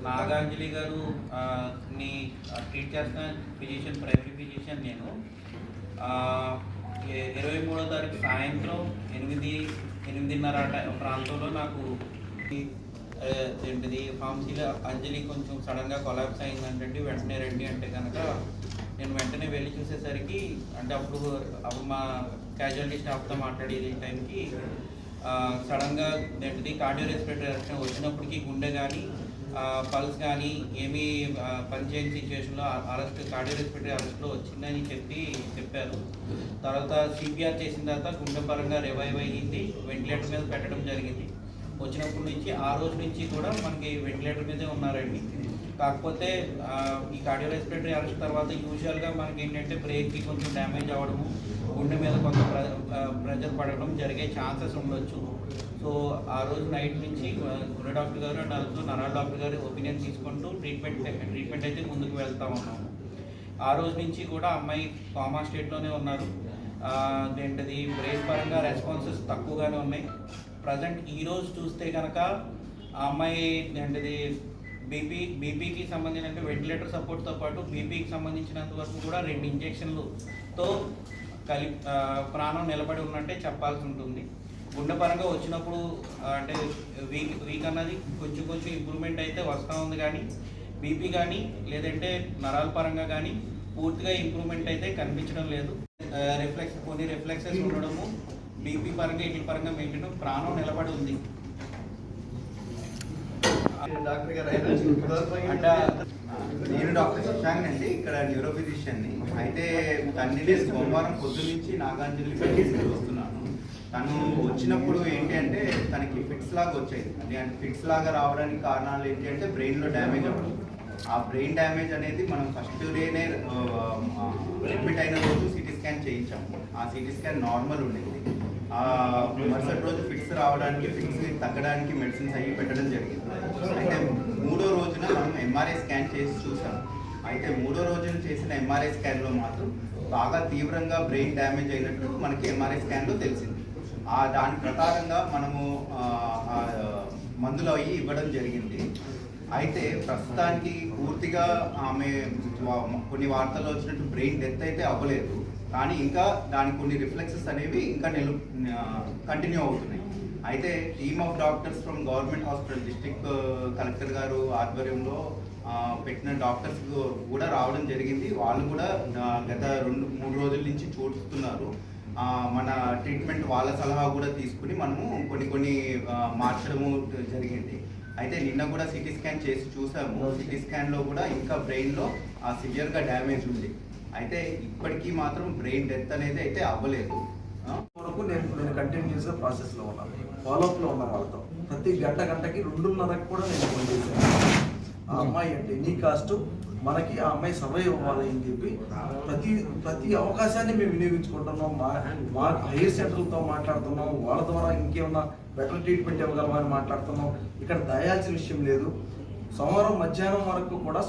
నాగాంజలి గారు ని ట్రీట్ చేస్తున్న ఫిజిషియన్, ప్రైమరీ ఫిజిషియన్ నేను. 23వ తారీఖు సాయంత్రం 8:30 ప్రాంతంలో నాకు ఏంటిది ఫార్మసీలో అంజలి కొంచెం సడన్గా కొలాప్స్ అయిందంటే వెంటనే రండి అంటే కనుక నేను వెంటనే వెళ్ళి చూసేసరికి అంటే అప్పుడు మా క్యాజువాలిటీ స్టాఫ్తో మాట్లాడేది టైంకి సడన్గా ఏంటిది కార్డియో రెస్పిరేటరీ అరెస్ట్ వచ్చినప్పటికీ గుండె కానీ పల్స్ కానీ ఏమీ పనిచేయని సిచ్యువేషన్లో కార్డియో రెస్పిరేటరీ అరెస్ట్లో వచ్చిందని చెప్పారు. తర్వాత సిపిఆర్ చేసిన తర్వాత గుండె పరంగా రివైవ్ అయ్యింది, వెంటిలేటర్ మీద పెట్టడం జరిగింది. వచ్చినప్పటి నుంచి ఆ రోజు నుంచి కూడా మనకి వెంటిలేటర్ మీదే ఉన్నారండి. కాకపోతే ఈ కార్డియో రెస్పిరేటరీ అరెస్ట్ తర్వాత యూజువల్గా మనకి ఏంటంటే బ్రేక్కి కొంచెం డ్యామేజ్ అవ్వడము, గుండె మీద కొంత ప్రెజర్ పడడం జరిగే ఛాన్సెస్ ఉండొచ్చు. సో ఆ రోజు నైట్ నుంచి గుండె డాక్టర్ గారు అండ్ ఆల్సో నరాల డాక్టర్ గారు ఒపీనియన్ తీసుకుంటూ ట్రీట్మెంట్ అయితే ముందుకు వెళ్తా ఉన్నాము. ఆ రోజు నుంచి కూడా అమ్మాయి కామా స్టేట్లోనే ఉన్నారు. ఏంటది బ్రేక్ పరంగా రెస్పాన్సెస్ తక్కువగానే ఉన్నాయి. ప్రజెంట్ ఈరోజు చూస్తే కనుక ఆ అమ్మాయి ఏంటిది బీపీకి సంబంధించిన వెంటిలేటర్ సపోర్ట్తో పాటు బీపీకి సంబంధించినంత వరకు కూడా 2 ఇంజెక్షన్లతో ప్రాణం నిలబడి ఉన్నట్టే చెప్పాల్సి ఉంటుంది. గుండె పరంగా వచ్చినప్పుడు అంటే వీక్ అన్నది కొంచెం ఇంప్రూవ్మెంట్ అయితే వస్తూ ఉంది, కానీ బీపీ కానీ లేదంటే నరాల పరంగా కానీ పూర్తిగా ఇంప్రూవ్మెంట్ అయితే కనిపించడం లేదు. కొన్ని రిఫ్లెక్సెస్ ఉండడము, బీపీ పరంగా ఇట్ల పరంగా మెయింటైన్ ప్రాణం నిలబడి ఉంది. నేను డాక్టర్ శశాంక్ అండి, ఇక్కడ న్యూరో ఫిజిషియన్ని. అయితే తండ్రి సోమవారం పొద్దు నుంచి నాగాంజలి వస్తున్నాను. తను వచ్చినప్పుడు ఏంటి అంటే తనకి ఫిట్స్ లాగా వచ్చాయి. అంటే ఫిట్స్ లాగా రావడానికి కారణాలు ఏంటి అంటే బ్రెయిన్లో డ్యామేజ్ అవ్వడం. ఆ బ్రెయిన్ డ్యామేజ్ అనేది మనం ఫస్ట్ డేనే అడ్మిట్ అయిన రోజు సిటీ స్కాన్ చేయించాము. ఆ సిటీ స్కాన్ నార్మల్ ఉండేది. మరుసటి రోజు ఫిట్స్ రావడానికి, ఫిట్స్ తగ్గడానికి మెడిసిన్స్ అయ్యి పెట్టడం జరిగింది. అయితే 3వ రోజున మనం ఎంఆర్ఐ స్కాన్ చేసి చూసాం. అయితే 3వ రోజున చేసిన ఎంఆర్ఐ స్కాన్లో మాత్రం బాగా తీవ్రంగా బ్రెయిన్ డ్యామేజ్ అయినట్టు మనకి ఎంఆర్ఐ స్కాన్లో తెలిసింది. దాని ప్రకారంగా మనము మందులు అవి ఇవ్వడం జరిగింది. అయితే ప్రస్తుతానికి పూర్తిగా ఆమె కొన్ని వార్తల్లో వచ్చినట్టు బ్రెయిన్ డెత్ అయితే అవ్వలేదు, కానీ ఇంకా దానికి కొన్ని రిఫ్లెక్సెస్ అనేవి ఇంకా కంటిన్యూ అవుతున్నాయి. అయితే team of doctors from government hospital district collector గారు ఆధ్వర్యంలో పెట్టిన డాక్టర్స్ కూడా రావడం జరిగింది. వాళ్ళు కూడా గత 2-3 రోజుల నుంచి చూస్తున్నారు. మన ట్రీట్మెంట్ వాళ్ళ సలహా కూడా తీసుకుని మనము కొన్ని మార్చడము జరిగింది. అయితే నిన్న కూడా సిటీ స్కాన్ చేసి చూసాము. సిటీ స్కాన్లో కూడా ఇంకా బ్రెయిన్లో సివియర్గా డ్యామేజ్ ఉంది. అయితే ఇప్పటికీ మాత్రం బ్రెయిన్ డెత్ అనేది అయితే అవ్వలేదు. వరకు నేను కంటిన్యూస్గా ప్రాసెస్లో ఉన్నాను, ఫాలోఅప్లో ఉన్న వాళ్ళతో. ప్రతి గంటకి 2:30కి కూడా నేను ఫోన్ చేశాను. ఆ అమ్మాయి అంటే ఎనీ కాస్ట్ మనకి ఆ అమ్మాయి సర్వైవ్ అవ్వాలి అని చెప్పి ప్రతి అవకాశాన్ని మేము వినియోగించుకుంటున్నాం. మా హైయర్ సెంటర్లతో మాట్లాడుతున్నాం, వాళ్ళ ద్వారా ఇంకేమన్నా బెటర్ ట్రీట్మెంట్ ఇవ్వగలమని మాట్లాడుతున్నాం. ఇక్కడ దయాల్సిన విషయం లేదు. సోమవారం మధ్యాహ్నం వరకు కూడా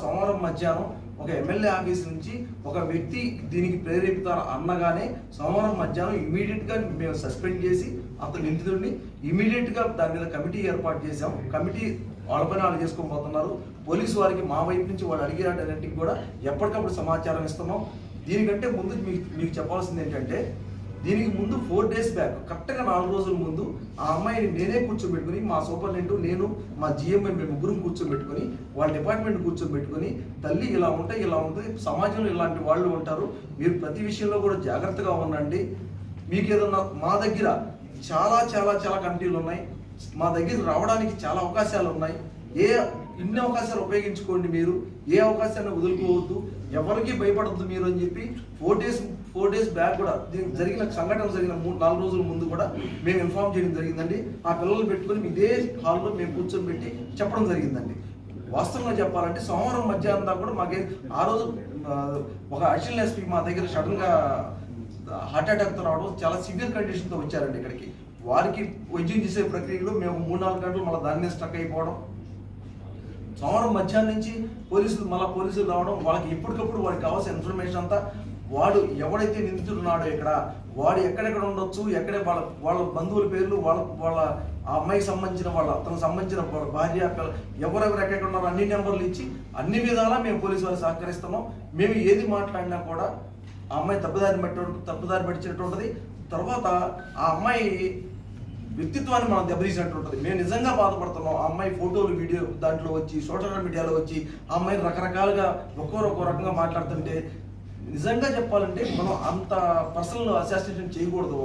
ఒక ఎమ్మెల్యే ఆఫీస్ నుంచి ఒక వ్యక్తి దీనికి ప్రేరేపితారు అన్నగానే సోమవారం మధ్యాహ్నం ఇమీడియట్గా మేము సస్పెండ్ చేసి అతను నిందితుడిని ఇమీడియట్గా దాని మీద కమిటీ ఏర్పాటు చేసాం. కమిటీ వాళ్ళ పని వాళ్ళు చేసుకోబోతున్నారు. పోలీసు వారికి మా వైపు నుంచి వాళ్ళు అడిగేటన్నింటికి కూడా ఎప్పటికప్పుడు సమాచారం ఇస్తున్నాం. దీనికంటే ముందు మీకు చెప్పాల్సింది ఏంటంటే, దీనికి ముందు 4 days బ్యాక్ కరెక్ట్గా 4 రోజుల ముందు ఆ అమ్మాయిని నేనే కూర్చోబెట్టుకుని, మా సూపరింటెండెంట్, నేను, మా జిఎంఐ మేము ముగ్గురం కూర్చోబెట్టుకుని, వాళ్ళ డిపార్ట్మెంట్ కూర్చోబెట్టుకుని, తల్లి ఇలా ఉంటుంది, సమాజంలో ఇలాంటి వాళ్ళు ఉంటారు, మీరు ప్రతి విషయంలో కూడా జాగ్రత్తగా ఉండండి. మీకు ఏదన్నా మా దగ్గర చాలా కమిటీలు ఉన్నాయి, మా దగ్గర రావడానికి చాలా అవకాశాలు ఉన్నాయి. ఇన్ని అవకాశాలు ఉపయోగించుకోండి, మీరు ఏ అవకాశాన్ని వదులుకోవద్దు, ఎవరికి భయపడద్దు మీరు అని చెప్పి 4 days బ్యాక్ కూడా జరిగిన సంఘటన జరిగిన 4 రోజుల ముందు కూడా మేము ఇన్ఫార్మ్ చేయడం జరిగిందండి. ఆ పిల్లలు పెట్టుకుని ఇదే హాల్లో మేము కూర్చొని చెప్పడం జరిగిందండి. వాస్తవంగా చెప్పాలంటే సోమవారం మధ్యాహ్నం దాకా కూడా మాకే ఆ రోజు ఒక అడిషనల్ ఎస్పీ మా దగ్గర సడన్గా హార్ట్ అటాక్తో రావడం, చాలా సివియర్ కండిషన్తో వచ్చారండి ఇక్కడికి. వారికి వైద్యం చేసే ప్రక్రియలో మేము 3-4 గంటలు మళ్ళీ దాని మీద స్టక్ అయిపోవడం. సోమవారం మధ్యాహ్నం నుంచి పోలీసులు రావడం, వాళ్ళకి ఎప్పటికప్పుడు వాడికి కావాల్సిన ఇన్ఫర్మేషన్ అంతా, వాడు ఎవడైతే నిందితుడు ఉన్నాడో ఇక్కడ, వాడు ఎక్కడెక్కడ ఉండొచ్చు, ఎక్కడే వాళ్ళ బంధువుల పేర్లు, వాళ్ళ ఆ అమ్మాయికి సంబంధించిన వాళ్ళు, అతనికి సంబంధించిన భార్య పిల్ల ఎవరెవరు ఎక్కడ ఉన్నారో అన్ని నెంబర్లు ఇచ్చి అన్ని విధాలా మేము పోలీసు వారికి సహకరిస్తున్నాం. మేము ఏది మాట్లాడినా కూడా ఆ అమ్మాయి తప్పుదారి పట్టించినటువంటిది. తర్వాత ఆ అమ్మాయి వ్యక్తిత్వాన్ని మనం దెబ్బతీసినట్టు ఉంటుంది. మేము నిజంగా బాధపడుతున్నాం. ఆ అమ్మాయి ఫోటోలు వీడియో దాంట్లో వచ్చి సోషల్ మీడియాలో వచ్చి ఆ అమ్మాయిని రకరకాలుగా ఒక్కో రకంగా మాట్లాడుతుంటే నిజంగా చెప్పాలంటే మనం అంత పర్సనల్ అసాసినేషన్ చేయకూడదు.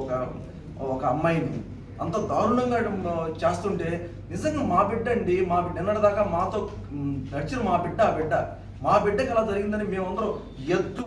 ఒక అమ్మాయిని అంత దారుణంగా చేస్తుంటే నిజంగా మా బిడ్డ అండి, మా బిడ్డ ఎన్నటిదాకా మాతో నడిచిన మా బిడ్డ ఆ బిడ్డకి అలా జరిగిందని మేమందరం